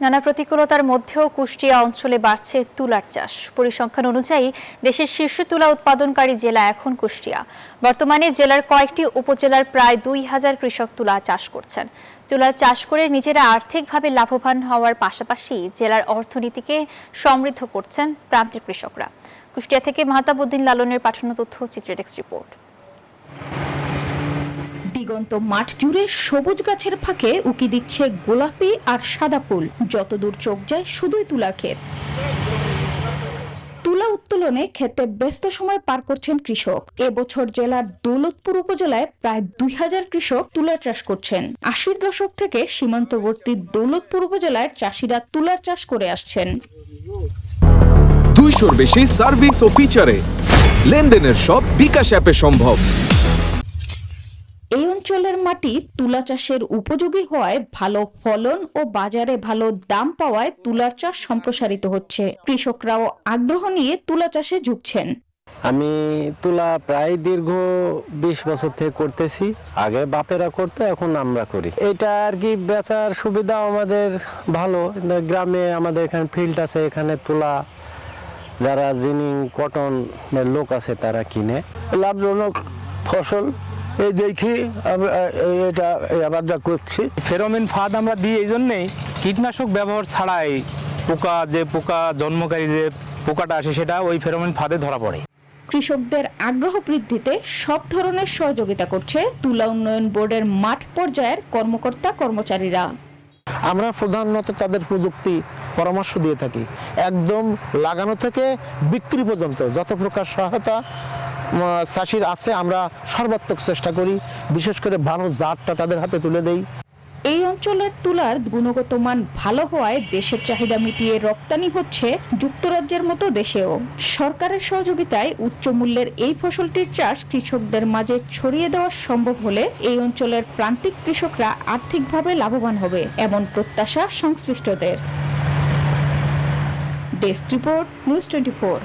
নানা প্রতিকূলতার মধ্যেও কুষ্টিয়া অঞ্চলে বাড়ছে তুলার চাষ। পরিসংখ্যান অনুযায়ী দেশের শীর্ষ তুলা উৎপাদনকারী জেলা এখন কুষ্টিয়া। বর্তমানে জেলার কয়েকটি উপজেলার প্রায় ২,০০০ কৃষক তুলা চাষ করছেন। তুলা চাষ করে নিজেরা আর্থিকভাবে লাভবান হওয়ার পাশাপাশি জেলার অর্থনীতিকে সমৃদ্ধ করছেন প্রান্তিক কৃষকরা। কুষ্টিয়া থেকে মাহতাবউদ্দিন লালনের পাঠানো তথ্য, চিত্রডেস্ক রিপোর্ট। দিগন্ত মাঠ জুড়ে সবুজ গাছের ফাঁকে উকি দিচ্ছে গোলাপি আর সাদা ফুল। যতদূর চোখ যায় শুধুই তুলার ক্ষেত। তুলা উত্তোলনে ক্ষেতে ব্যস্ত সময় পার করছেন কৃষক। এবছর জেলার দৌলতপুর উপজেলায় প্রায় ২,০০০ কৃষক তুলা চাষ করছেন। ৮০ দশক থেকে সীমান্তবর্তী দৌলতপুর উপজেলার চাষিরা তুলার চাষ করে আসছেন। ২০০-র বেশি সার্ভিস ও ফিচারে লেনদেনের সব বিকাশ অ্যাপে সম্ভব। এই অঞ্চলের মাটি তুলা চাষের উপযোগী হওয়ায় ভালো ফলন ও বাজারে ভালো দাম পাওয়ায় তুলার চাষ সম্প্রসারিত হচ্ছে। কৃষকরাও আগ্রহ নিয়ে তুলা চাষে ঝুঁকছেন। আমি তুলা প্রায় দীর্ঘ ২০ বছর থেকে করতেছি। আগে বাপেরা করতো, এখন আমরা করি। এটা আর কি বেচার সুবিধা আমাদের ভালো। গ্রামে আমাদের এখানে ফিল্ড আছে, এখানে তুলা যারা জিনিং কটন লোক আছে তারা কিনে। লাভজনক ফসল এই দেখি এটা আবাদটা করছি। ফেরোমিন ফাঁদ আমরা দিই এই জন্যেই, কীটনাশক ব্যবহার ছাড়াই পোকা জন্মকারী যে পোকাটা আসে সেটা ওই ফেরোমিন ফাঁদে ধরা পড়ে। কৃষকদের আগ্রহ বৃদ্ধিতে সব ধরনের সহযোগিতা করছে তুলা উন্নয়ন বোর্ডের মাঠ পর্যায়ের কর্মকর্তা কর্মচারীরা। আমরা প্রধানত তাদের প্রযুক্তি পরামর্শ দিয়ে থাকি। একদম লাগানো থেকে বিক্রি পর্যন্ত যত প্রকার সহায়তা চাষির আছে আমরা সর্বাত্মক চেষ্টা করি। বিশেষ করে ভালো জাতটা তাদের হাতে তুলে দেই। এই অঞ্চলের তুলার গুণগত মান ভালো হওয়ায় দেশের চাহিদা মিটিয়ে রপ্তানি হচ্ছে যুক্তরাজ্যের মতো দেশেও। সরকারের সহযোগিতায় উচ্চ মূল্যের এই ফসলটির চাষ কৃষকদের মাঝে ছড়িয়ে দেওয়া সম্ভব হলে এই অঞ্চলের প্রান্তিক কৃষকরা আর্থিকভাবে লাভবান হবে, এমন প্রত্যাশা সংশ্লিষ্টদের। Desk report, news 24।